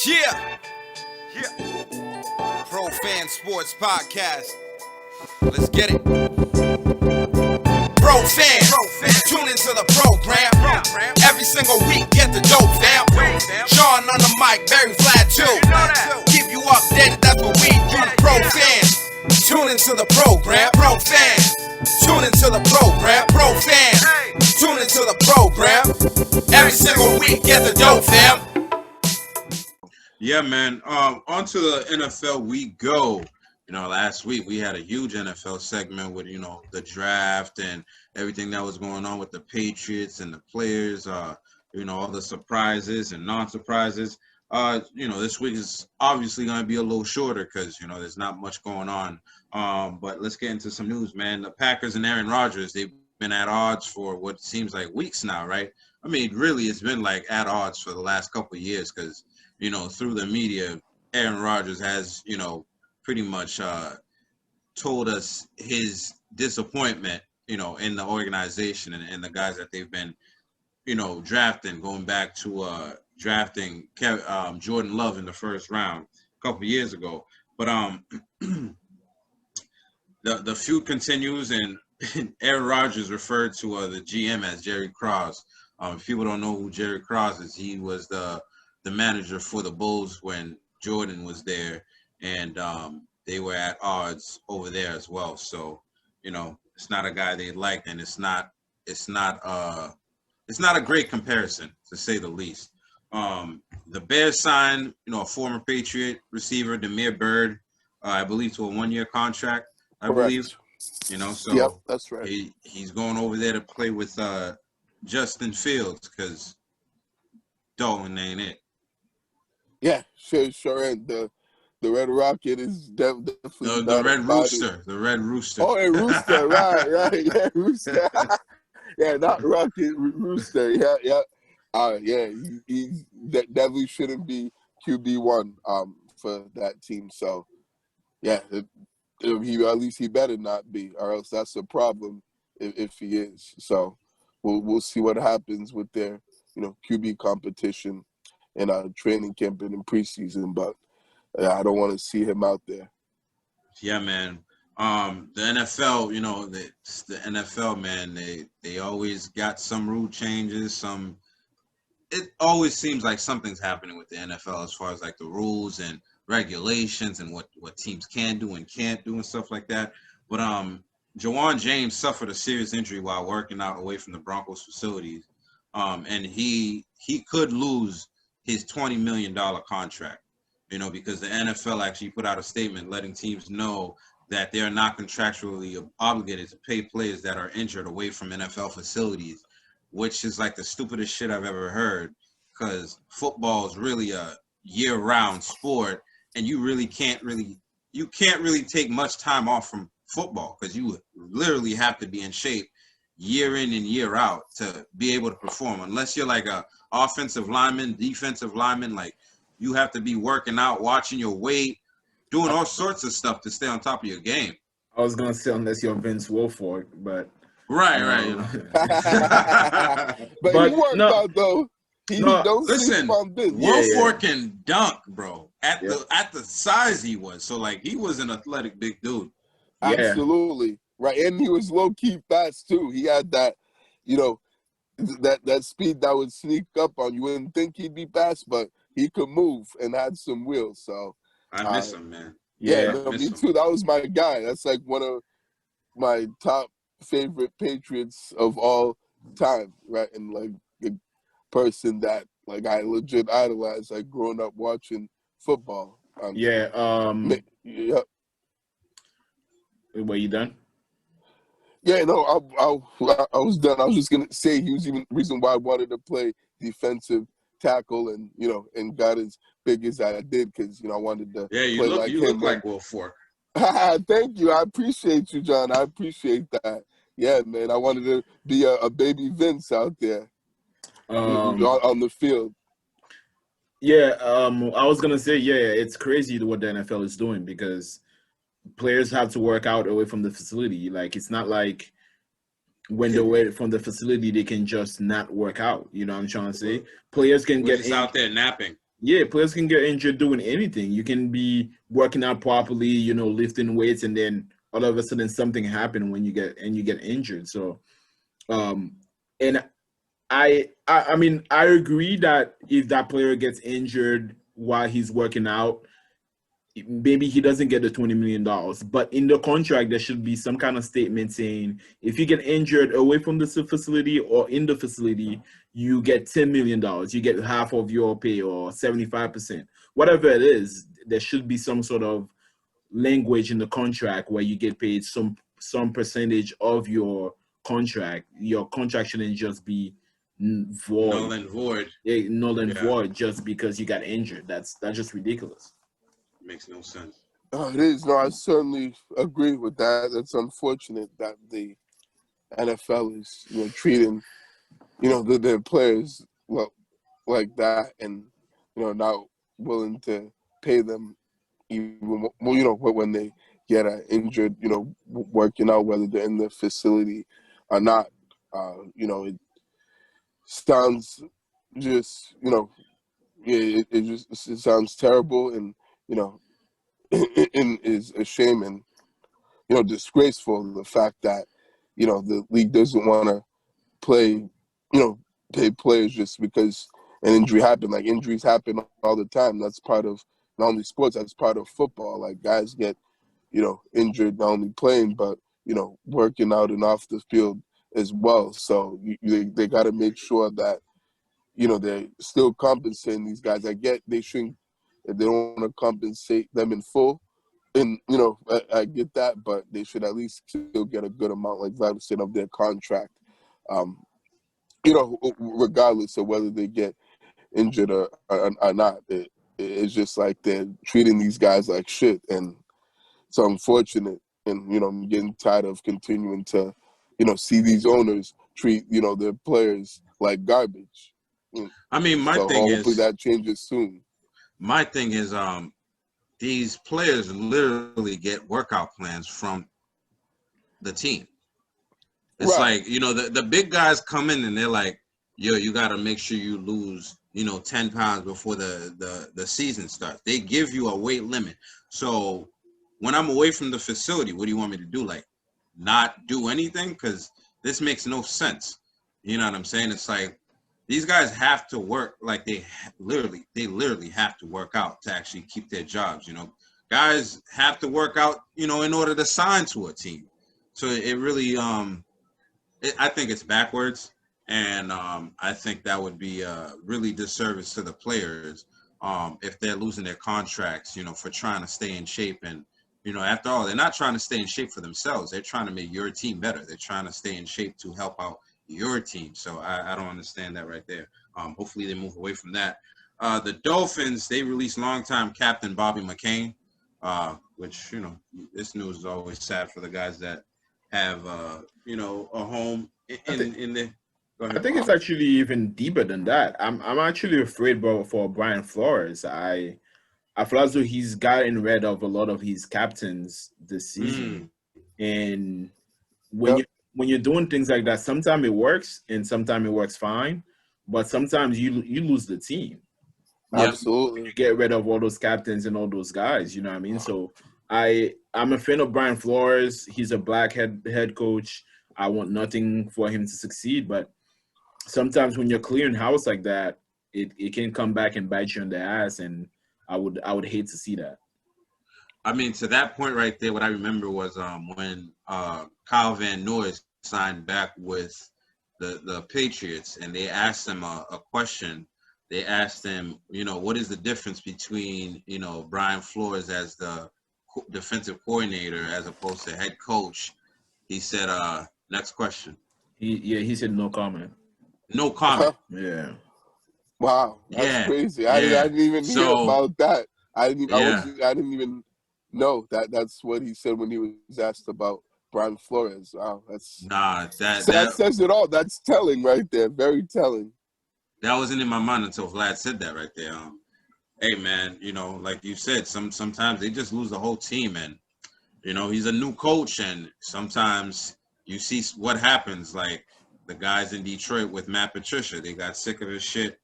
Yeah, Pro Fan Sports Podcast. Let's get it. Pro fans, tune into the program. Every single week, get the dope, fam. Sean on the mic, very flat too. Keep you updated, that's what we do. Pro fans, tune into the program. Pro fans, tune into the program. Pro fans, tune into the program. Every single week, get the dope, fam. Yeah, man. On to the NFL we go. Last week we had a huge NFL segment with, the draft and everything that was going on with the Patriots and the players, all the surprises and non-surprises. This week is obviously going to be a little shorter because, there's not much going on. But let's get into some news, man. The Packers and Aaron Rodgers, they've been at odds for what seems like weeks now, right? I mean, really, it's been like at odds for the last couple of years because, through the media, Aaron Rodgers has, pretty much told us his disappointment, in the organization and the guys that they've been, drafting, going back to drafting Jordan Love in the first round a couple of years ago. But the feud continues, and Aaron Rodgers referred to the GM as Jerry Krause. If people don't know who Jerry Krause is, he was the manager for the Bulls when Jordan was there, and they were at odds over there as well. So, it's not a guy they liked, and it's not a great comparison, to say the least. The Bears signed, a former Patriot receiver, Vladimir Bird, I believe, to a 1-year contract. I believe, so yep, that's right. He's going over there to play with Justin Fields because Dalton ain't it. Yeah, sure. And the Red Rocket is definitely the Red Rooster. The Red Rooster. Oh, a Rooster, right. Yeah, Rooster. Yeah, not Rocket, Rooster. Yeah. He definitely shouldn't be QB1 for that team. So, yeah, he at least he better not be, or else that's a problem if he is. So, we'll see what happens with their QB competition in our training camp and in preseason, but I don't want to see him out there. Yeah, man. The NFL, the NFL, man, they always got some rule changes. It always seems like something's happening with the NFL as far as like the rules and regulations and what teams can do and can't do and stuff like that. But Jawan James suffered a serious injury while working out away from the Broncos facilities, and he could lose his $20 million contract. Because the NFL actually put out a statement letting teams know that they're not contractually obligated to pay players that are injured away from NFL facilities, which is like the stupidest shit I've ever heard, because football is really a year-round sport, and you can't really take much time off from football because you literally have to be in shape year in and year out to be able to perform. Unless you're like a offensive lineman, defensive lineman, like you have to be working out, watching your weight, doing all sorts of stuff to stay on top of your game. I was gonna say unless you're Vince Wilfork, but right. But he worked out though. Listen, Wilfork Yeah. can dunk, bro. At the size he was, so like he was an athletic big dude. Absolutely right, and he was low key fast too. He had that, that speed that would sneak up on you. Wouldn't think he'd be fast, but he could move and had some wheels. So I miss him, man. Yeah, me too. That was my guy. That's like one of my top favorite Patriots of all time, right? And like a person that like I legit idolized, like growing up watching football. Yeah. Were you done? Yeah, no, I was done. I was just gonna say he was even the reason why I wanted to play defensive tackle and and got as big as I did because I wanted to you play look, like you him. look like Wilfork. Thank you. I appreciate you, John. I appreciate that. Yeah, man. I wanted to be a baby Vince out there on the field. Yeah, I was gonna say, it's crazy what the NFL is doing because players have to work out away from the facility. Like it's not like when they're away from the facility, they can just not work out. You know what I'm trying to say? Players can get out there napping. Yeah, players can get injured doing anything. You can be working out properly, lifting weights, and then all of a sudden something happened when you get injured. So, um, and I mean, I agree that if that player gets injured while he's working out, maybe he doesn't get the $20 million. But in the contract, there should be some kind of statement saying if you get injured away from the facility or in the facility, you get $10 million. You get half of your pay or 75%, whatever it is. There should be some sort of language in the contract where you get paid some percentage of your contract. Your contract shouldn't just be void, Null and void. null and Yeah, void just because you got injured. That's just ridiculous. makes no sense. Oh, it is. No, I certainly agree with that. It's unfortunate that the NFL is, treating, their players like that, and not willing to pay them even when they get injured, working out, whether they're in the facility or not. It sounds just it sounds terrible, and and is a shame and disgraceful, the fact that the league doesn't want to play pay players just because an injury happened. Like, injuries happen all the time. That's part of not only sports, that's part of football. Like, guys get injured not only playing but working out and off the field as well. So they got to make sure that they're still compensating these guys. I get they shouldn't, if they don't want to compensate them in full, and I get that, but they should at least still get a good amount, like Vlad said, of their contract. Um, Regardless of whether they get injured or not. It's just like they're treating these guys like shit, and it's unfortunate. And I'm getting tired of continuing to see these owners treat their players like garbage. I mean, So hopefully that changes soon. my thing is, these players literally get workout plans from the team. It's Right. like, the big guys come in and they're like, yo, you got to make sure you lose, 10 pounds before the season starts. They give you a weight limit. So when I'm away from the facility, what do you want me to do? Like, not do anything? Because this makes no sense. You know what I'm saying? It's like, these guys have to work, like they literally have to work out to actually keep their jobs. Guys have to work out, in order to sign to a team. So it really, I think it's backwards, and I think that would be a really disservice to the players if they're losing their contracts, for trying to stay in shape. And after all, they're not trying to stay in shape for themselves. They're trying to make your team better. They're trying to stay in shape to help out your team. So I don't understand that right there. Hopefully they move away from that. The Dolphins, they released longtime captain Bobby McCain, which, this news is always sad for the guys that have, a home in the. Go I ahead. think it's actually even deeper than that. I'm actually afraid for Brian Flores. I feel as though he's gotten rid of a lot of his captains this season. And when Yep. you're doing things like that, sometimes it works and sometimes it works fine, but sometimes you lose the team. Yep. Absolutely. You get rid of all those captains and all those guys. You know what I mean? So I'm a fan of Brian Flores. He's a black head coach. I want nothing for him to succeed, but sometimes when you're clearing house like that, it can come back and bite you in the ass, and I would hate to see that. I mean, to that point right there, what I remember was when Kyle Van Noy signed back with the Patriots, and they asked him a question. They asked him, what is the difference between, Brian Flores as the defensive coordinator as opposed to head coach? He said, next question. He said no comment. No comment. Yeah. Wow, that's Yeah. crazy. Yeah. I didn't even hear So, about that. I yeah. didn't even know that that's what he said when he was asked about Brian Flores. Wow, Nah, that says it all. That's telling right there. Very telling. that wasn't in my mind until Vlad said that right there. Hey man, like you said, sometimes they just lose the whole team, and he's a new coach, and sometimes you see what happens. Like the guys in Detroit with Matt Patricia, they got sick of his shit,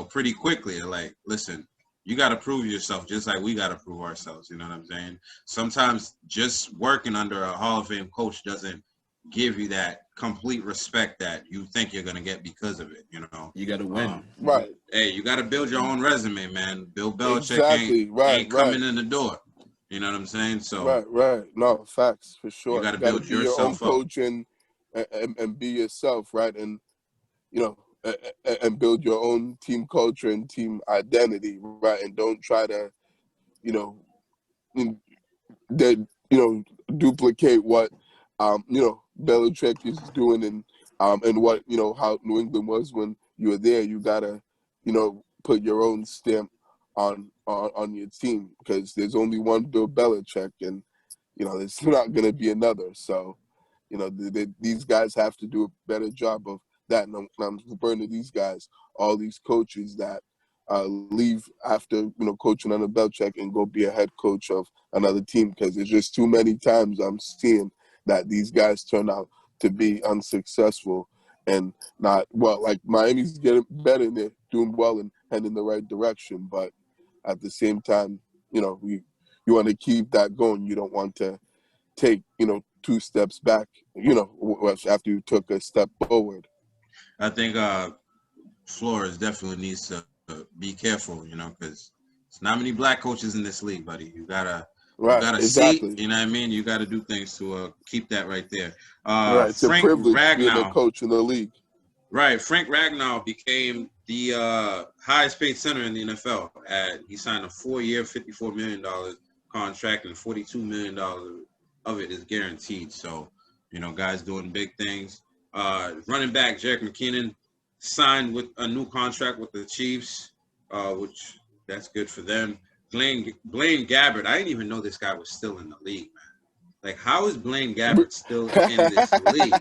pretty quickly. They're like, listen, you got to prove yourself, just like we got to prove ourselves. You know what I'm saying? Sometimes just working under a Hall of Fame coach doesn't give you that complete respect that you think you're gonna get because of it. You know, You got to win. Right. Hey, you got to build your own resume, man. Bill Belichick Exactly. ain't coming in the door. You know what I'm saying? So right. No, facts for sure. you got to build be your own yourself up. coach and be yourself, right? And you know, and build your own team culture and team identity, right? And don't try to, you know, duplicate what, Belichick is doing, and what, how New England was when you were there. You gotta, put your own stamp on your team, because there's only one Bill Belichick, and there's not gonna be another. So, these guys have to do a better job of that. And I'm referring to these guys, all these coaches that leave after coaching under Belichick and go be a head coach of another team, because there's just too many times I'm seeing that these guys turn out to be unsuccessful and not well. Like Miami's getting better and they're doing well and heading in the right direction, but at the same time, you want to keep that going. You don't want to take 2 steps back, after you took a step forward. I think Flores definitely needs to be careful, because there's not many black coaches in this league, buddy. You gotta Exactly. see, you know what I mean? You gotta do things to keep that right there. Right, it's Frank a privilege being a Ragnow, coach in the league. right? Frank Ragnow became the highest paid center in the NFL. He signed a 4-year, $54 million contract, and $42 million of it is guaranteed. So, guys doing big things. Running back Jerick McKinnon signed with a new contract with the Chiefs, which that's good for them. Blaine Gabbert, I didn't even know this guy was still in the league, man. Like, how is Blaine Gabbert still in this league?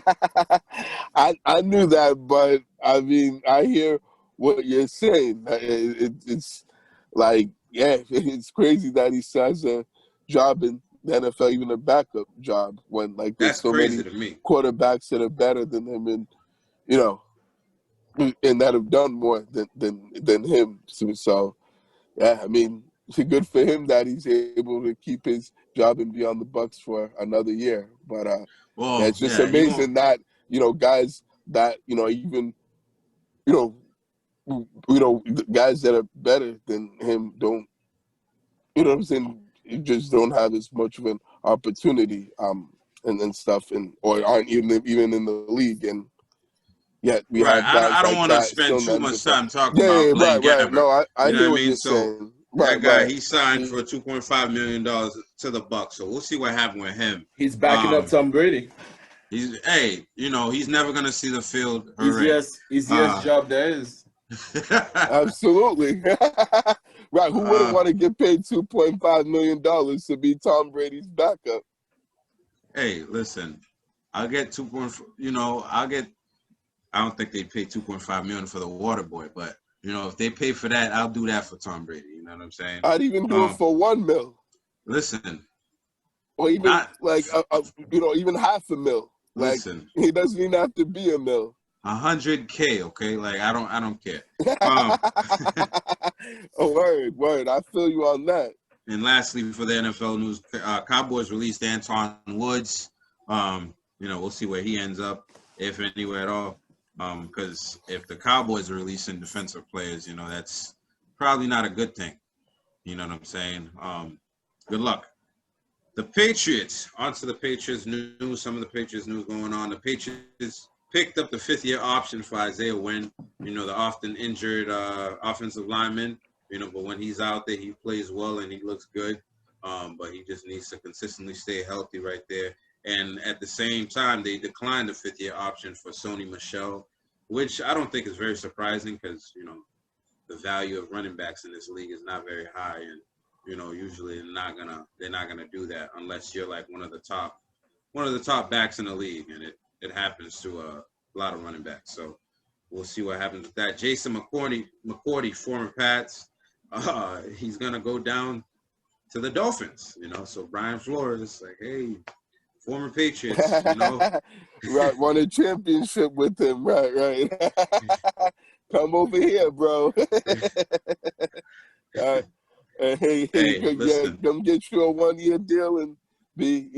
I knew that, but I mean, I hear what you're saying. It's like, yeah, it's crazy that he has a job in the NFL, even a backup job, when like there's That's so crazy many to me. quarterbacks that are better than him, and and that have done more than him. So yeah, I mean, it's good for him that he's able to keep his job and be on the Bucks for another year. But Well, it's just yeah, amazing that guys that even guys that are better than him don't, what I'm saying, you just don't have as much of an opportunity and stuff, or aren't even in the league, and yet we right. have guys I don't like want to that spend still too in the much NFL. time talking Yeah, about Blaine right. Gabbert. No, I You know hear what what I mean? you're So saying. that guy, he signed for $2.5 million to the Bucks. So we'll see what happened with him. He's backing up Tom Brady. He's never gonna see the field. Easiest job there is. Absolutely. Right. Who wouldn't want to get paid $2.5 million to be Tom Brady's backup? Hey, listen, I'll get 2.4. I don't think they pay $2.5 million for the water boy, but if they pay for that, I'll do that for Tom Brady. You know what I'm saying? I'd even do it for $1 million. Listen, or even even $500,000. Like, listen, he doesn't even have to be $1 million. $100K, okay? Like, I don't care. Word. I feel you on that. And lastly, for the NFL news, Cowboys released Antoine Woods. We'll see where he ends up, if anywhere at all. Because if the Cowboys are releasing defensive players, that's probably not a good thing. You know what I'm saying? Good luck. The Patriots, onto the Patriots news, some of the Patriots news going on. The Patriots picked up the 5th-year option for Isaiah Wynn, the often injured offensive lineman, but when he's out there, he plays well and he looks good. But he just needs to consistently stay healthy right there. And at the same time, they declined the 5th-year option for Sony Michel, which I don't think is very surprising because, the value of running backs in this league is not very high. And, usually they're not gonna do that unless you're like one of the top backs in the league. And it happens to a lot of running backs. So we'll see what happens with that. Jason McCourty, former Pats, he's gonna go down to the Dolphins, So Brian Flores is like, hey, former Patriots, Right, won a championship with him. Right. Come over here, bro. Hey, Hey, yeah, listen. come get you a 1-year deal and be,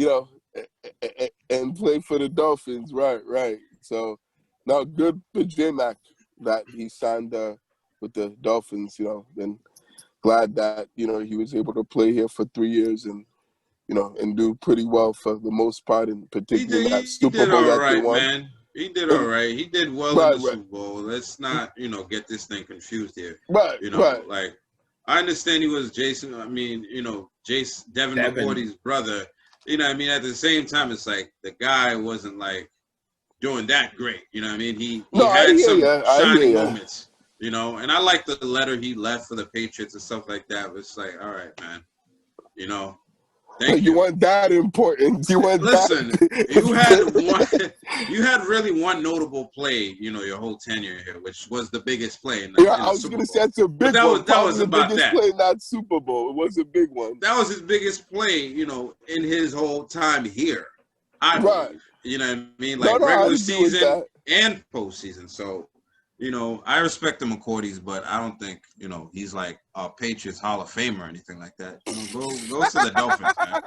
and play for the Dolphins. Right. So, now good for J-Mac that he signed with the Dolphins. Then glad that he was able to play here for 3 years and do pretty well for the most part, and He particularly did. in that He Super did Bowl all that they right, won. man. He did all And right. He did well in right, the Super Bowl. Let's not, get this thing confused here. right. Like I understand he was Jason. I mean, Devin Devin. McCourty's brother. I mean, at the same time, it's like the guy wasn't like doing that great. You know what I mean? He No, I had hear some ya. I hear shining ya. moments. And I like the letter he left for the Patriots and stuff like that. But it's like, all right, man. Thank You you. weren't that important. You weren't Listen, that. you had really one notable play, your whole tenure here, which was the biggest play in Yeah, the I was Super gonna say Bowl. that's a But big one. that Probably was the about biggest that. play in that Super Bowl. It was a big one. That was his biggest play, in his whole time here, I Right. believe. You know what I mean? No, Like I regular agree with season that. and postseason. So, I respect the McCourties, but I don't think, he's like a Patriots Hall of Fame or anything like that. Go to the Dolphins, man.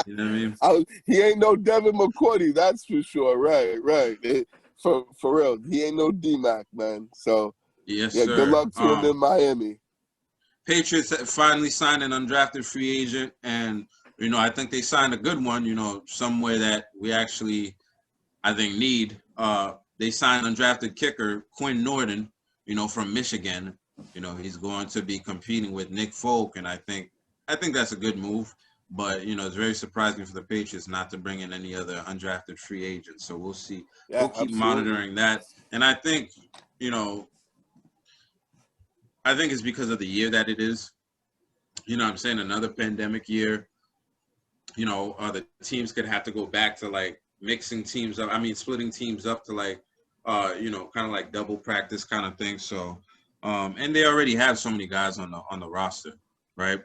You know what I mean? He ain't no Devin McCourty, that's for sure. Right. For real, he ain't no D-Mac, man. So Yes, yeah, good sir. luck to him in Miami. Patriots finally signed an undrafted free agent, and I think they signed a good one. Somewhere that we actually, I think, need. They signed undrafted kicker Quinn Norton, from Michigan. He's going to be competing with Nick Folk, and I think that's a good move. But it's very surprising for the Patriots not to bring in any other undrafted free agents. So we'll see. Yeah, We'll keep absolutely. monitoring that, and I think it's because of the year that it is. I'm saying another pandemic year. The teams could have to go back to like mixing teams up. I mean, splitting teams up to like, kind of like double practice kind of thing. So, and they already have so many guys on the roster, right,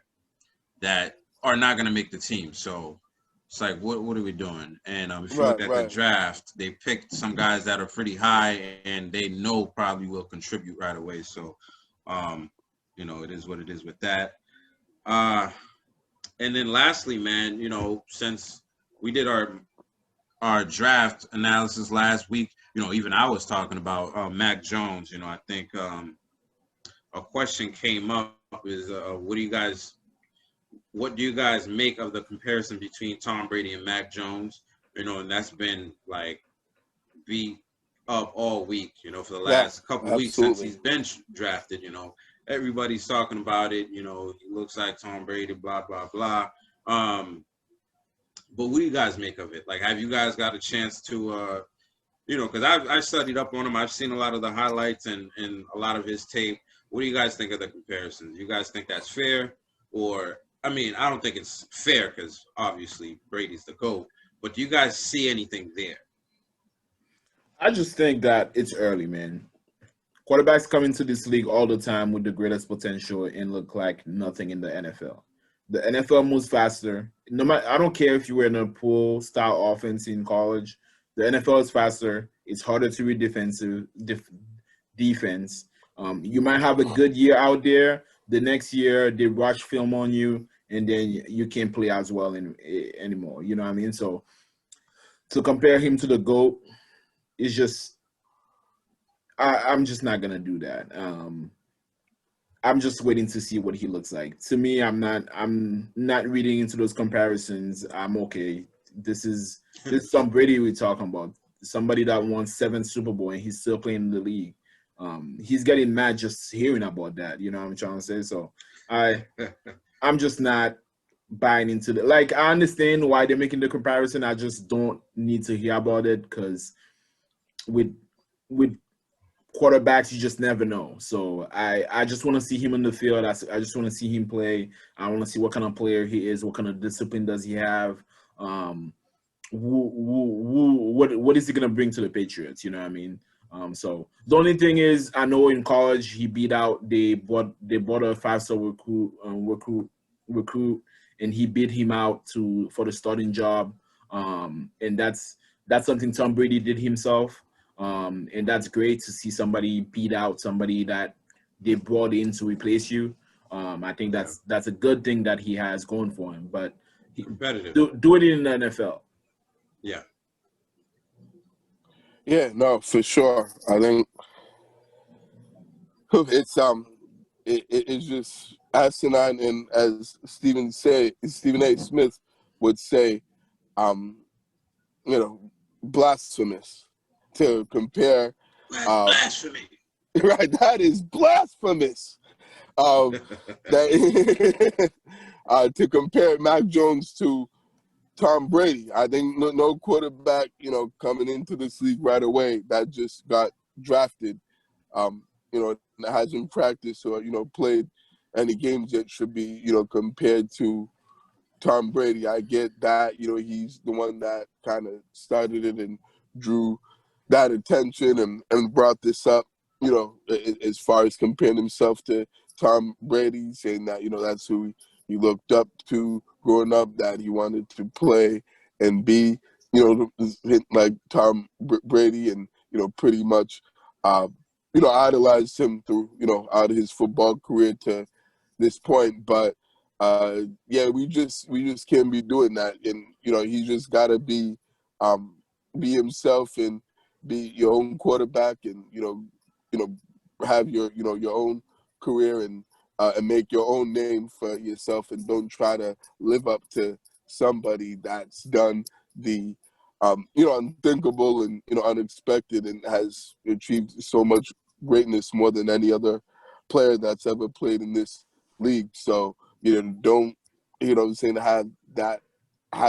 that are not going to make the team. So it's like, what are we doing? And if you look at the draft, they picked some guys that are pretty high and they know probably will contribute right away. So, it is what it is with that. And then lastly, man, since we did our draft analysis last week, even I was talking about Mac Jones. I think a question came up is what do you guys make of the comparison between Tom Brady and Mac Jones? And that's been like beat up all week, for the last couple of weeks since he's been drafted. Everybody's talking about it. He looks like Tom Brady, blah, blah, blah. But what do you guys make of it? Like, have you guys got a chance to, because I've studied up on him. I've seen a lot of the highlights and a lot of his tape. What do you guys think of the comparisons? You guys think that's fair? Or, I mean, I don't think it's fair because obviously Brady's the GOAT. But do you guys see anything there? I just think that it's early, man. Quarterbacks come into this league all the time with the greatest potential and look like nothing in the NFL. The NFL moves faster. No matter, I don't care if you were in a pool style offense in college. The NFL is faster. It's harder to read defense. You might have a good year out there. The next year they watch film on you, and then you can't play as well anymore. You know what I mean? So to compare him to the GOAT is just. I'm just not gonna do that. I'm just waiting to see what he looks like. To me, I'm not reading into those comparisons. I'm okay. This is Tom Brady we're talking about. Somebody that won 7 Super Bowl and he's still playing in the league. He's getting mad just hearing about that. You know what I'm trying to say? So I'm just not buying into the like. I understand why they're making the comparison. I just don't need to hear about it because with quarterbacks, you just never know. So I just want to see him in the field. I just want to see him play. I want to see what kind of player he is. What kind of discipline does he have? What is he gonna bring to the Patriots? You know what I mean? So the only thing is, I know in college he beat out. They bought a 5-star recruit, and he beat him out for the starting job. And that's something Tom Brady did himself. And that's great to see somebody beat out somebody that they brought in to replace you. I think that's a good thing that he has going for him. But Competitive. do it in the NFL. Yeah. Yeah, no, for sure. I think it's just asinine, and as Stephen A. Smith would say, um, blasphemous to compare. Blasphemy. Right, that is blasphemous. That to compare Mac Jones to Tom Brady. I think no quarterback, coming into this league right away that just got drafted, that hasn't practiced or, played any games yet should be, compared to Tom Brady. I get that, he's the one that kind of started it and drew that attention and brought this up, as far as comparing himself to Tom Brady, saying that, that's who he looked up to growing up, that he wanted to play and be, like Tom Brady, and, pretty much, idolized him through, out of his football career to this point. But yeah, we just can't be doing that, and he just gotta be himself and be your own quarterback, and have your your own career, and make your own name for yourself, and don't try to live up to somebody that's done the unthinkable and unexpected, and has achieved so much greatness, more than any other player that's ever played in this league. So don't saying have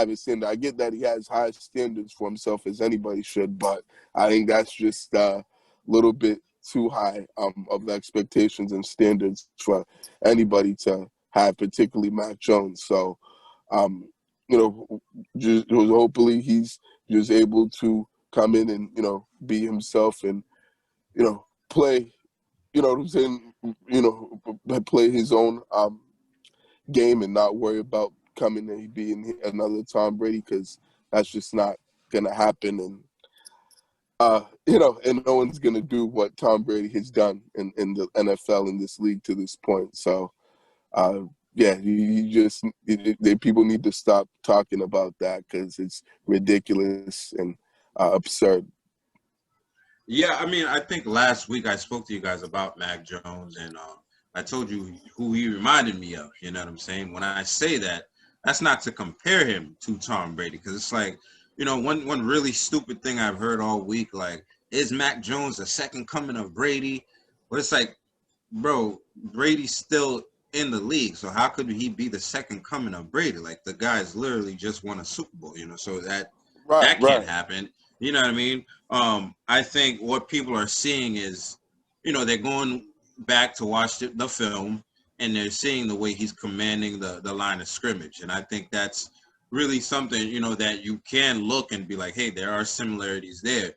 it standard. I get that he has high standards for himself, as anybody should, but I think that's just a little bit too high of the expectations and standards for anybody to have, particularly Mac Jones. So just hopefully he's just able to come in and be himself, and play play his own game, and not worry about coming and being another Tom Brady, because that's just not gonna happen. And and no one's gonna do what Tom Brady has done in the NFL, in this league, to this point. So yeah, people need to stop talking about that, because it's ridiculous and absurd. Yeah, I mean, I think last week I spoke to you guys about Mac Jones, and I told you who he reminded me of. You know what I'm saying? When I say that, that's not to compare him to Tom Brady, because it's like, one really stupid thing I've heard all week, like, is Mac Jones the second coming of Brady? But it's like, bro, Brady's still in the league, so how could he be the second coming of Brady? Like, the guy's literally just won a Super Bowl, so that can't happen. You know what I mean? I think what people are seeing is, they're going back to watch the film, and they're seeing the way he's commanding the line of scrimmage. And I think that's really something, that you can look and be like, hey, there are similarities there,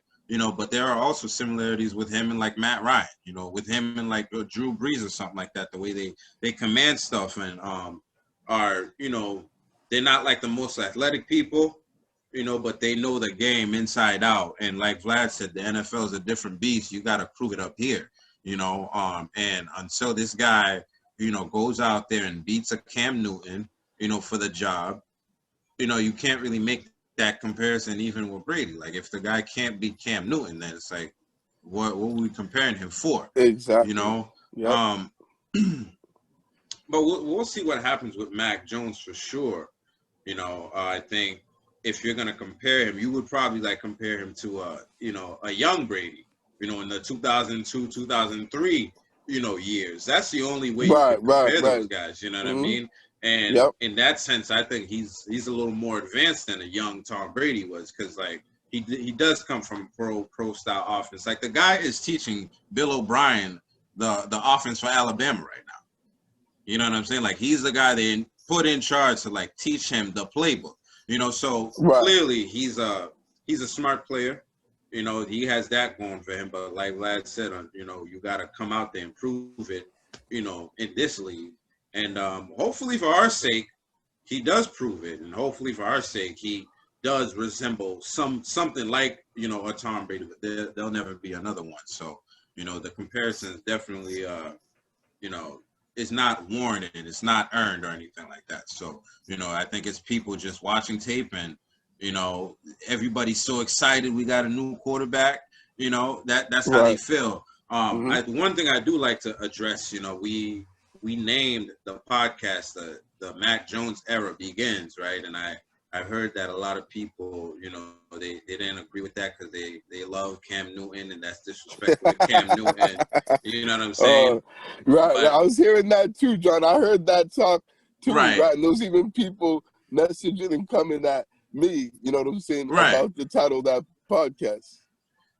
but there are also similarities with him and like Matt Ryan, with him and like Drew Brees or something like that, the way they command stuff, and are, they're not like the most athletic people, but they know the game inside out. And like Vlad said, the NFL is a different beast. You got to prove it up here, and until this guy, goes out there and beats a Cam Newton, for the job, you can't really make that comparison even with Brady. Like, if the guy can't beat Cam Newton, then it's like, what are we comparing him for? Exactly. Yep. But we'll see what happens with Mac Jones for sure. I think if you're gonna compare him, you would probably compare him to a young Brady, in the 2002, 2003, years. That's the only way you can compare those guys. You know what I mean? And in that sense, I think he's a little more advanced than a young Tom Brady was, because he does come from pro style offense. Like, the guy is teaching Bill O'Brien the offense for Alabama right now. You know what I'm saying? Like, he's the guy they put in charge to teach him the playbook. So clearly he's a smart player. He has that going for him. But like Vlad said, you got to come out there and prove it, in this league. And hopefully for our sake, he does prove it. And hopefully for our sake, he does resemble something like, a Tom Brady. But there'll never be another one. So, the comparison is definitely, is not warranted. It's not earned or anything like that. So, you know, I think it's people just watching tape and, you know, everybody's so excited. We got a new quarterback, you know, that's how they feel. One thing I do like to address, you know, we named the podcast, the Mac Jones era begins, right? And I heard that a lot of people, you know, they didn't agree with that because they love Cam Newton and that's disrespectful to Cam Newton. You know what I'm saying? Right. But, I was hearing that too, John. I heard that talk too. Right. And there was even people messaging and coming at me, you know what I'm saying, about the title of that podcast.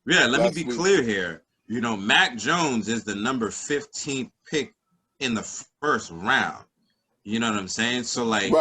Yeah, let me be clear here. You know, Mac Jones is the number 15th pick in the first round. You know what I'm saying? So, like,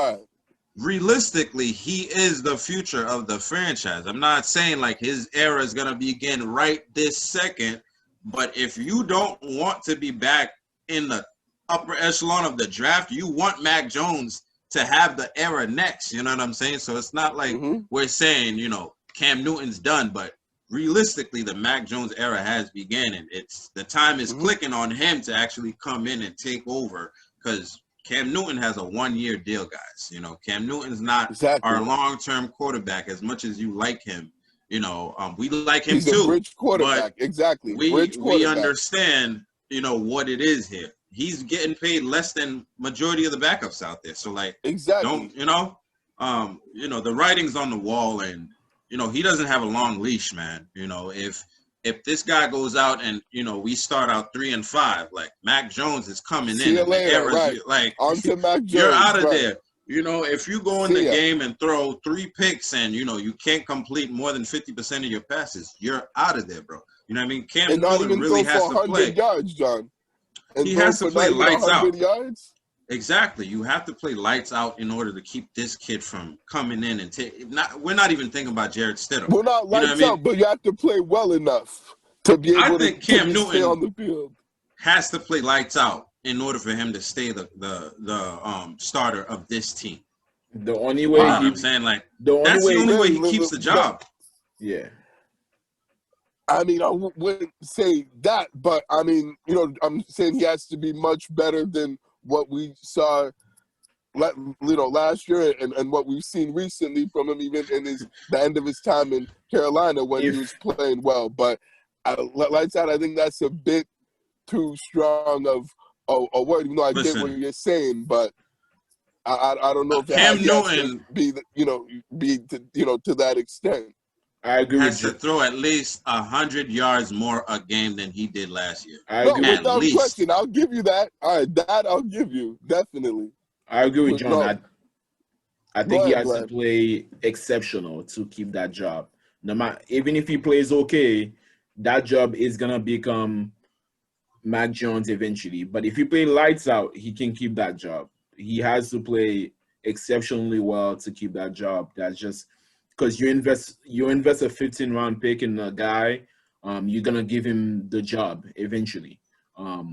realistically, he is the future of the franchise. I'm not saying, like, his era is going to begin right this second, but if you don't want to be back in the upper echelon of the draft, you want Mac Jones to have the era next. You know what I'm saying? So it's not like we're saying, you know, Cam Newton's done, but realistically, the Mac Jones era has begun, and it's the time is clicking on him to actually come in and take over because Cam Newton has a 1-year deal, guys. You know, Cam Newton's not our long-term quarterback as much as you like him. You know, we like him too. He's a bridge quarterback, exactly. We understand, you know, what it is here. He's getting paid less than majority of the backups out there. So, like, don't, you know, the writing's on the wall, and you know, he doesn't have a long leash, man. You know, if this guy goes out and, you know, we start out 3-5, like Mac Jones is coming in. You later, like, on to Mac Jones, you're out of there. You know, if you go in the game and throw 3 picks and, you know, you can't complete more than 50% of your passes, you're out of there, bro. You know what I mean? Cam Newton really has to play. Yards, John. And he has to play lights out. Yards? Exactly. You have to play lights out in order to keep this kid from coming in and we're not even thinking about Jarrett Stidham. We're not lights out, but you have to play well enough to be able to Cam Newton stay on the field. Has to play lights out in order for him to stay the starter of this team. The only way I'm saying, like, that's the only way he keeps the job. Yeah. I mean, I wouldn't say that, but I mean, you know, I'm saying he has to be much better than what we saw, you know, last year and what we've seen recently from him, even in the end of his time in Carolina when he was playing well. But lights out, I think that's a bit too strong of a word, even though I get what you're saying, but I don't know if Cam Newton be to that extent. I agree. Has to throw at least 100 yards more a game than he did last year. Without question, I'll give you that. All right, that I'll give you definitely. I agree with John. I think he has to play exceptional to keep that job. No matter, even if he plays okay, that job is gonna become Mac Jones eventually. But if he play lights out, he can keep that job. He has to play exceptionally well to keep that job. That's just because you invest a 15-round pick in a guy, you're gonna give him the job eventually. But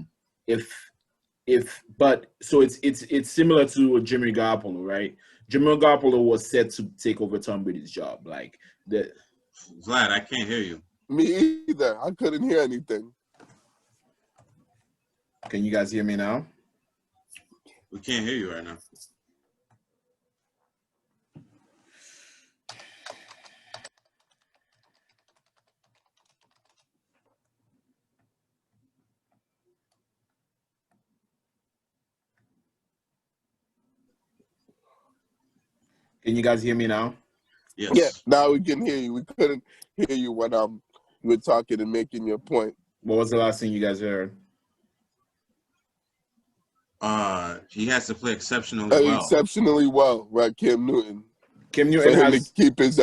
it's similar to Jimmy Garoppolo, right? Jimmy Garoppolo was set to take over Tom Brady's job. Like the Vlad, I can't hear you. Me either. I couldn't hear anything. Can you guys hear me now? We can't hear you right now. Can you guys hear me now? Yes. Yeah, now we can hear you. We couldn't hear you when you were talking and making your point. What was the last thing you guys heard? He has to play exceptionally well. Exceptionally well, right? Cam Newton. Cam Newton has to keep his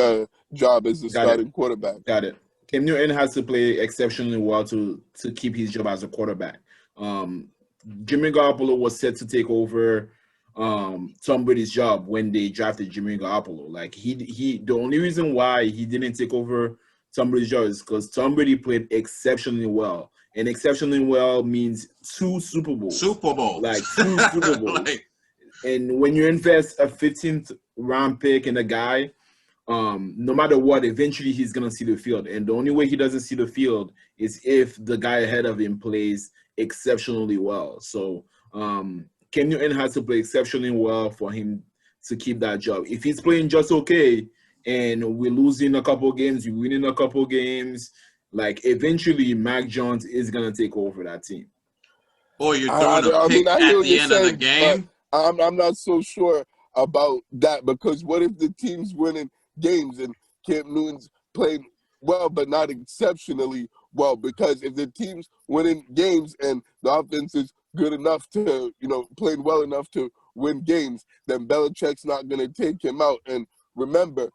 job as the starting quarterback. Got it. Cam Newton has to play exceptionally well to keep his job as a quarterback. Jimmy Garoppolo was set to take over Tom Brady's job when they drafted Jimmy Garoppolo. Like the only reason why he didn't take over Tom Brady's job is because Tom Brady played exceptionally well. And exceptionally well means 2 Super Bowls. Like 2 Super Bowls. And when you invest a 15th round pick in a guy, no matter what, eventually he's going to see the field. And the only way he doesn't see the field is if the guy ahead of him plays exceptionally well. So Cam Newton has to play exceptionally well for him to keep that job. If he's playing just okay and we're losing a couple games, we're winning a couple games, like eventually Mac Jones is gonna take over that team. Or you're throwing a I pick mean, I hear at what the you're end of the saying, but game. I'm not so sure about that, because what if the team's winning games and Cam Newton's playing well, but not exceptionally well? Because if the team's winning games and the offense is good enough to, playing well enough to win games, then Belichick's not going to take him out. And remember,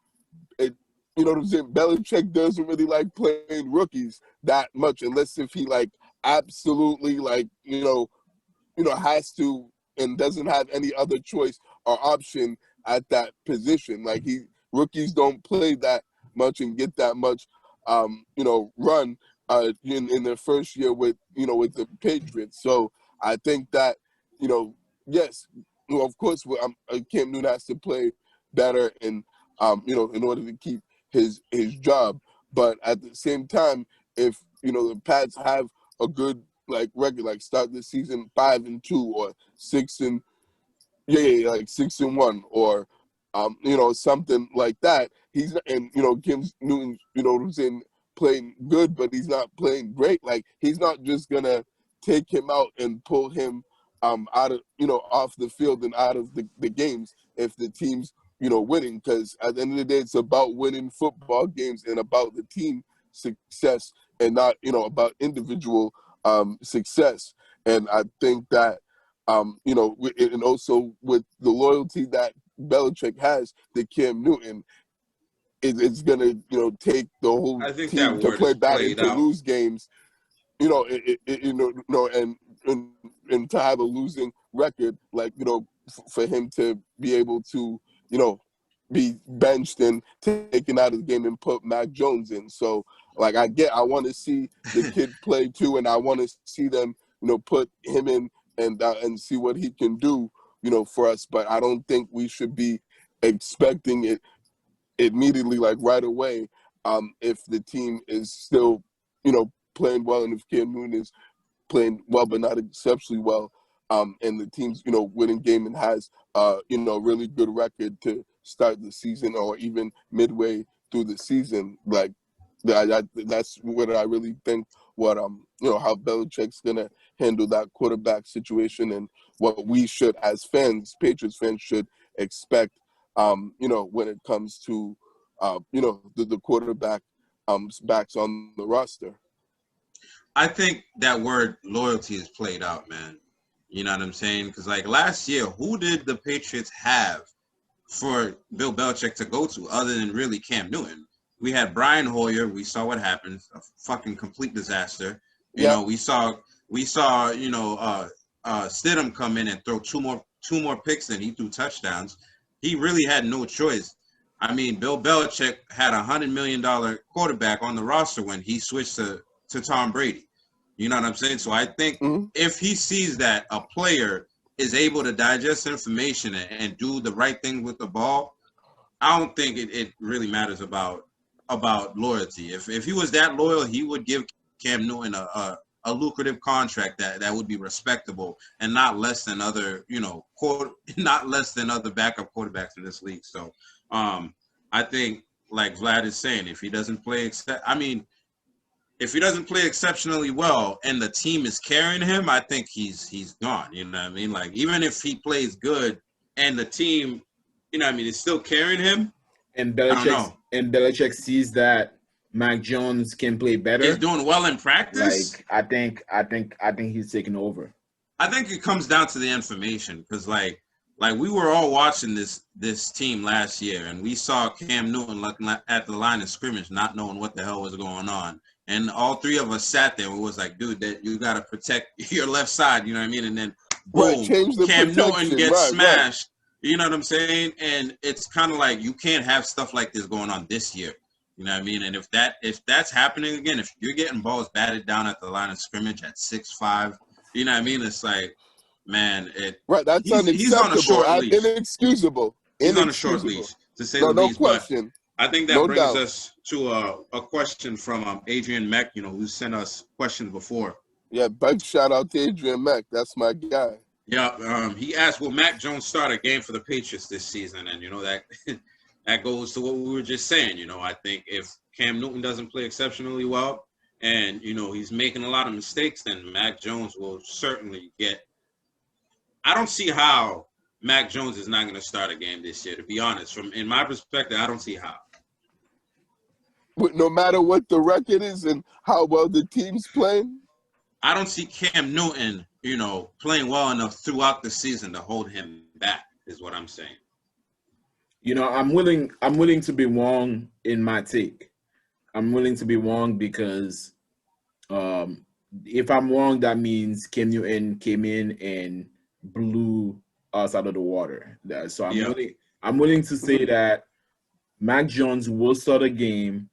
you know what I'm saying? Belichick doesn't really like playing rookies that much, unless if he absolutely has to and doesn't have any other choice or option at that position. Rookies don't play that much and get that much, run in their first year with the Patriots. So I think that, yes, of course, Cam Newton has to play better and, in order to keep his job. But at the same time, if, the Pats have a good record, start the season 5-2 or 6-1, or something like that. He's and Cam Newton, what I'm saying, playing good, but he's not playing great. He's not just gonna take him out and pull him out of off the field and out of the games if the team's winning, because at the end of the day, it's about winning football games and about the team success and not about individual success. And I think that and also with the loyalty that Belichick has to Cam Newton, it's gonna take the whole I think that team to word play is bad and played to out. lose games, and to have a losing record, for him to be able to be benched and taken out of the game and put Mac Jones in. So I want to see the kid play too, and I want to see them put him in and see what he can do for us. But I don't think we should be expecting it immediately, right away, if the team is still playing well, and if Cam Newton is playing well but not exceptionally well, and the team's winning game and has really good record to start the season or even midway through the season. That's what I really think. What how Belichick's gonna handle that quarterback situation, and what we should, as fans, Patriots fans, should expect. When it comes to the quarterback backs on the roster. I think that word loyalty is played out, man. You know what I'm saying? Because last year, who did the Patriots have for Bill Belichick to go to other than really Cam Newton? We had Brian Hoyer. We saw what happened. A fucking complete disaster. We saw Stidham come in and throw two more picks, and he threw touchdowns. He really had no choice. I mean, Bill Belichick had $100 million quarterback on the roster when he switched to Tom Brady. You know what I'm saying? So I think if he sees that a player is able to digest information and do the right thing with the ball, I don't think it really matters about loyalty. If he was that loyal, he would give Cam Newton a lucrative contract that would be respectable and not less than other, not less than other backup quarterbacks in this league. So I think, like Vlad is saying, if he doesn't play exceptionally well and the team is carrying him, I think he's gone. You know what I mean? Even if he plays good and the team, is still carrying him, And I don't know. Belichick sees that Mac Jones can play better. He's doing well in practice. I think he's taking over. I think it comes down to the information, because we were all watching this team last year, and we saw Cam Newton looking at the line of scrimmage, not knowing what the hell was going on. And all three of us sat there and was like, dude, that you got to protect your left side, you know what I mean? And then, boom, Cam Newton gets smashed. You know what I'm saying? And it's kind of like you can't have stuff like this going on this year. You know what I mean? And if that's happening again, if you're getting balls batted down at the line of scrimmage at 6'5", you know what I mean? It's like, man, that's unacceptable. He's on a short leash. Inexcusable. He's on a short leash, to say the least. No question. But I think that brings us to a question from Adrian Meck, who sent us questions before. Yeah, big shout out to Adrian Meck. That's my guy. Yeah, he asked, will Mac Jones start a game for the Patriots this season? And, that that goes to what we were just saying. I think if Cam Newton doesn't play exceptionally well and, he's making a lot of mistakes, then Mac Jones will certainly get – I don't see how Mac Jones is not going to start a game this year, to be honest. In my perspective, I don't see how. No matter what the record is and how well the team's playing? I don't see Cam Newton, playing well enough throughout the season to hold him back, is what I'm saying. I'm willing to be wrong in my take. I'm willing to be wrong because if I'm wrong, that means Cam Newton came in and blew us out of the water. So I'm willing to say that Mac Jones will start a game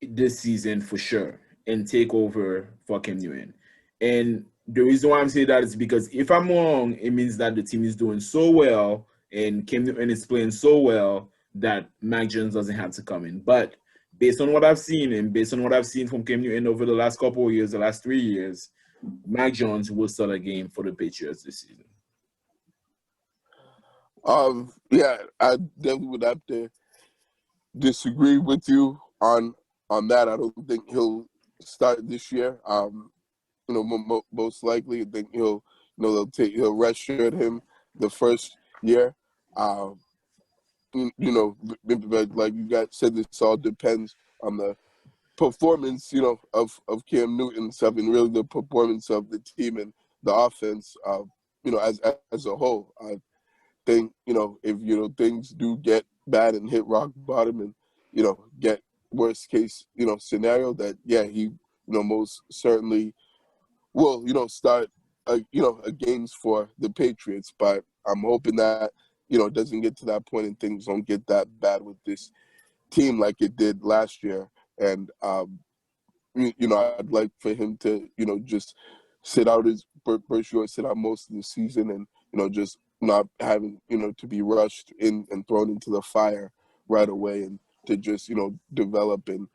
this season for sure and take over for Cam Newton. And the reason why I'm saying that is because if I'm wrong, it means that the team is doing so well and Cam Newton is playing so well that Mac Jones doesn't have to come in. But based on what I've seen and based on what I've seen from Cam Newton over the last couple of years, the last 3 years, Mac Jones will start a game for the Patriots this season. Yeah, I definitely would have to disagree with you on that. I don't think he'll start this year. Most likely, I think he'll redshirt him the first year. But like you guys said, this all depends on the performance, of Cam Newton stuff and really the performance of the team and the offense, as a whole. I think, if, things do get bad and hit rock bottom and, get worst case, scenario that, yeah, he, most certainly will, start, games for the Patriots. But I'm hoping that, it doesn't get to that point and things don't get that bad with this team like it did last year. And, I'd like for him to, just sit out sit out most of the season and, just not having, to be rushed in and thrown into the fire right away and to just, develop and,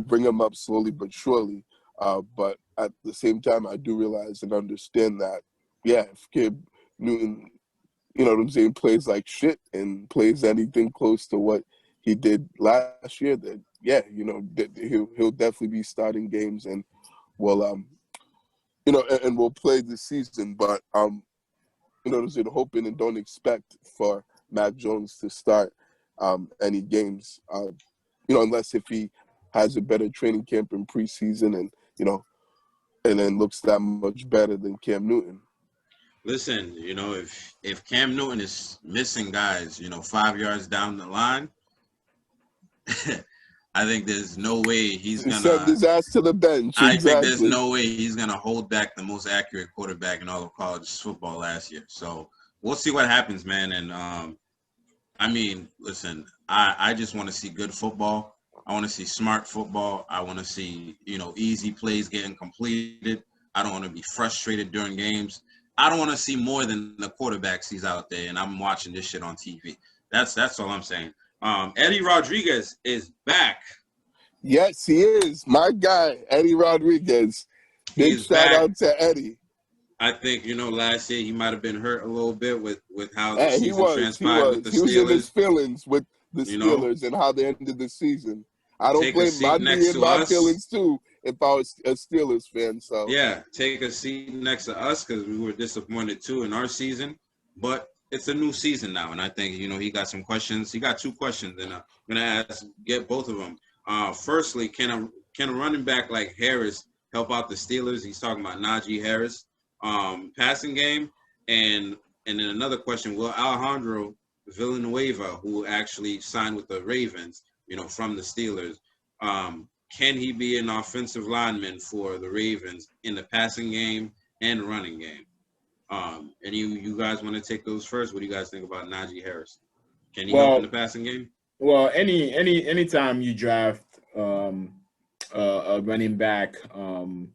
bring him up slowly but surely. But at the same time, I do realize and understand that, yeah, if Cam Newton, plays like shit and plays anything close to what he did last year, that, yeah, he'll definitely be starting games and will, and will play this season. But, hoping and don't expect for Mac Jones to start any games, unless if he has a better training camp in preseason and, and then looks that much better than Cam Newton. Listen, if Cam Newton is missing guys, 5 yards down the line, I think there's no way he's going to send his ass to the bench. I think there's no way he's going to hold back the most accurate quarterback in all of college football last year. So we'll see what happens, man. And, listen, I just want to see good football. I want to see smart football. I want to see, easy plays getting completed. I don't want to be frustrated during games. I don't want to see more than the quarterback sees out there, and I'm watching this shit on TV. That's all I'm saying. Eddie Rodriguez is back. Yes, he is. My guy, Eddie Rodriguez. Big shout out to Eddie. I think, last year he might have been hurt a little bit with how the season transpired with the Steelers. He was in his feelings with the Steelers and how they ended the season. I don't blame him. I'd be in my feelings too if I was a Steelers fan. So yeah, take a seat next to us because we were disappointed too in our season. But it's a new season now, and I think he got some questions. He got two questions, and I'm gonna get both of them. Firstly, can a running back like Harris help out the Steelers? He's talking about Najee Harris, passing game, and then another question: will Alejandro Villanueva, who actually signed with the Ravens, from the Steelers, can he be an offensive lineman for the Ravens in the passing game and running game? And you guys want to take those first? What do you guys think about Najee Harris? Can he help in the passing game? Well, anytime you draft a running back, a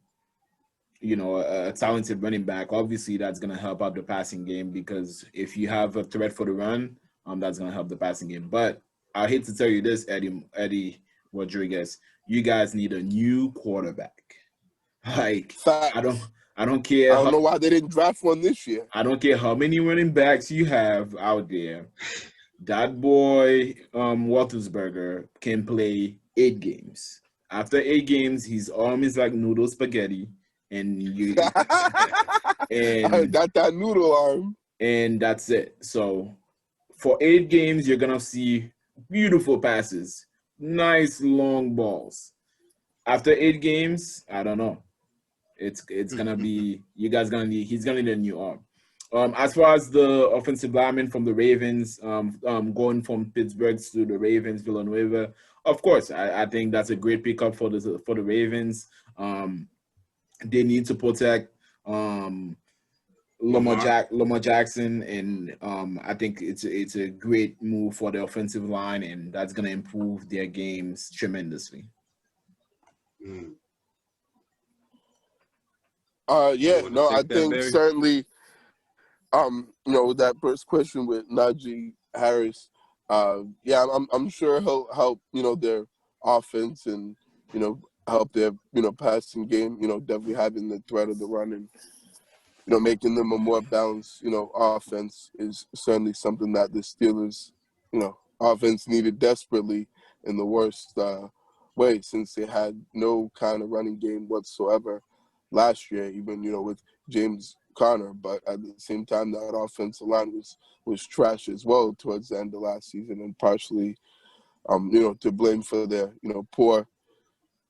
talented running back, obviously that's going to help out the passing game because if you have a threat for the run, that's going to help the passing game. But I hate to tell you this, Eddie Rodriguez, you guys need a new quarterback. Like Facts. I don't I care don't how know why they didn't draft one this year. I don't care how many running backs you have out there. That boy, Roethlisberger, can play 8 games. After 8 games, his arm is like noodle spaghetti, and you I and got that noodle arm. and that's it. So for 8 games, you're gonna see beautiful passes, nice long balls. After 8 games, I don't know. It's gonna be you guys gonna need he's gonna need a new arm. As far as the offensive lineman from the Ravens, going from Pittsburgh to the Ravens, Villanueva, of course, I think that's a great pickup for the Ravens. They need to protect Lamar. Lamar Jackson, and I think it's a great move for the offensive line, and that's gonna improve their games tremendously. Mm. You Yeah, want to no, I take that, think Barry? certainly, that first question with Najee Harris, yeah, I'm sure he'll help, their offense and, help their, passing game, definitely having the threat of the run and, making them a more balanced, offense is certainly something that the Steelers, offense needed desperately in the worst way since they had no kind of running game whatsoever last year, even, with James Conner. But at the same time, that offensive line was trash as well towards the end of last season and partially, to blame for their, poor,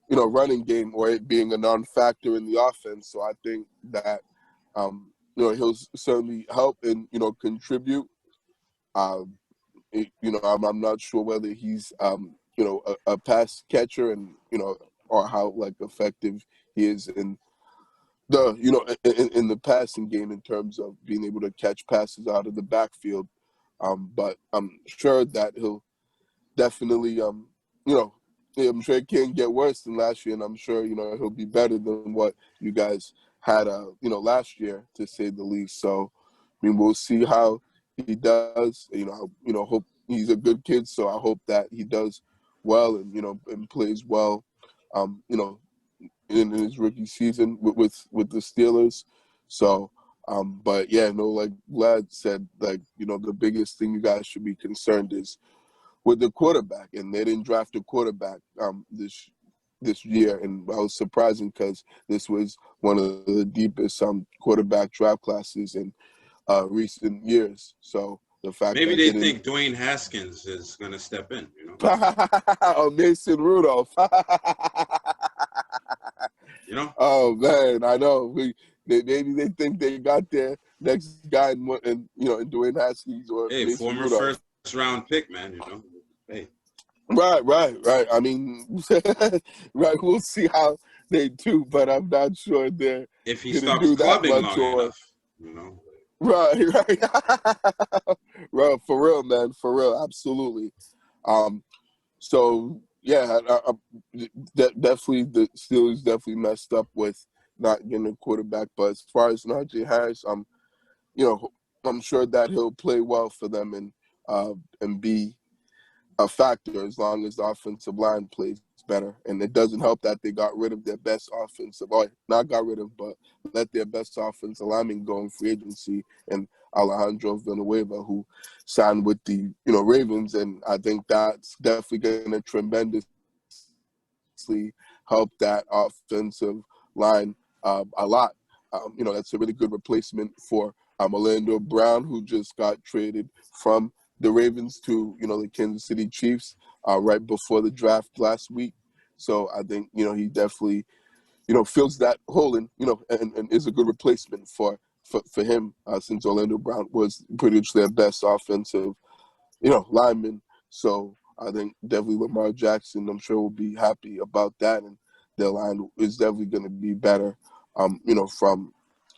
running game or it being a non-factor in the offense. So I think that he'll certainly help and contribute. I'm not sure whether he's a pass catcher and or how like effective he is in the in the passing game in terms of being able to catch passes out of the backfield. But I'm sure that he'll definitely yeah, I'm sure it can't get worse than last year, and I'm sure he'll be better than what you guys had last year, to say the least. So, I mean, we'll see how he does. Hope he's a good kid, so I hope that he does well and and plays well. You know, in his rookie season with the Steelers. So, but yeah, no, like Vlad said, like the biggest thing you guys should be concerned is with the quarterback, and they didn't draft a quarterback this year, and that was surprising because this was one of the deepest quarterback draft classes in recent years. So the fact Maybe that they they didn't, think Dwayne Haskins is going to step in, oh, Mason Rudolph. You know? Oh man, I know. Maybe they think they got their next guy in Dwayne Haskins or Hey, Mason former Rudolph. first round pick, man, Hey. Right. I mean, right. We'll see how they do, but I'm not sure they're If he gonna stops do that clubbing much. long Or enough. right. Right, for real, man, for real, absolutely. Um, so yeah, definitely the Steelers definitely messed up with not getting a quarterback. But as far as Najee Harris, I'm sure that he'll play well for them and be a factor as long as the offensive line plays better. And it doesn't help that they got rid of their best offensive, or not got rid of, but let their best offensive lineman go in free agency, and Alejandro Villanueva, who signed with the Ravens. And I think that's definitely going to tremendously help that offensive line a lot. That's a really good replacement for Orlando Brown, who just got traded from the Ravens to the Kansas City Chiefs right before the draft last week. So I think he definitely fills that hole and is a good replacement for him since Orlando Brown was pretty much their best offensive lineman. So I think definitely Lamar Jackson, I'm sure, will be happy about that, and their line is definitely going to be better. From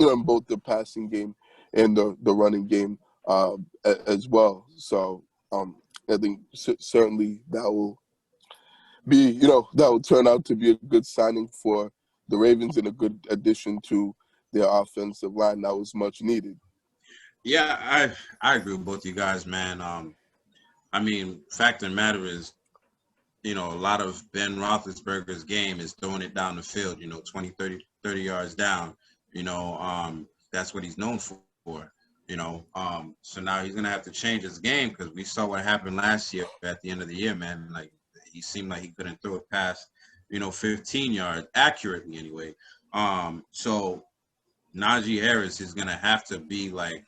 in both the passing game and the running game as well. So I think certainly that will be, that will turn out to be a good signing for the Ravens and a good addition to their offensive line that was much needed. Yeah, I agree with both you guys, man. I mean, fact of the matter is, a lot of Ben Roethlisberger's game is throwing it down the field, 20, 30 yards down. That's what he's known for. So now he's gonna have to change his game because we saw what happened last year at the end of the year, man. Like he seemed like he couldn't throw it past, 15 yards accurately anyway. So Najee Harris is gonna have to be like,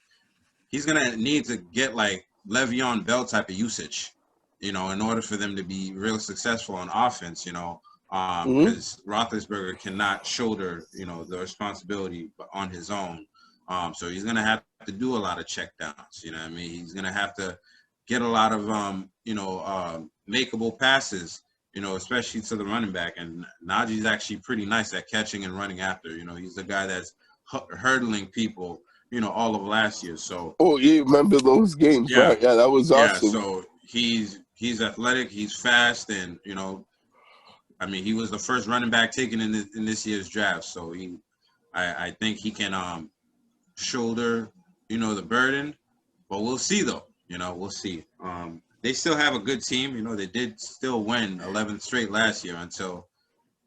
he's gonna need to get like Le'Veon Bell type of usage, in order for them to be real successful on offense, because Roethlisberger cannot shoulder, the responsibility on his own. So he's gonna have to do a lot of check downs. You know what I mean? He's gonna have to get a lot of makeable passes, especially to the running back. And Najee's actually pretty nice at catching and running after. He's the guy that's hurdling people, all of last year. So you remember those games, yeah, right? Yeah, that was awesome. Yeah, so he's athletic, he's fast, and he was the first running back taken in this year's draft. So I think he can shoulder, the burden, but we'll see though. We'll see. They still have a good team. They did still win 11 straight last year until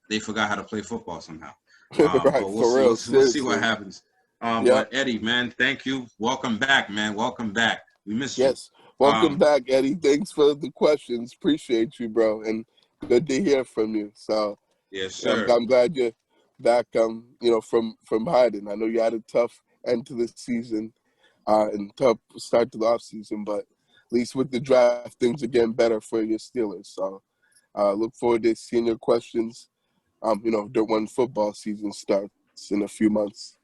they forgot how to play football somehow. Right, But we'll see what happens. But Eddie, man, thank you. Welcome back, man. Welcome back. We missed you. Yes. Welcome back, Eddie. Thanks for the questions. Appreciate you, bro. And good to hear from you. So yes, sir. I'm glad you're back, from hiding. I know you had a tough end to the season and tough start to the off season, but at least with the draft, things are getting better for your Steelers. So look forward to seeing your questions, when football season starts in a few months.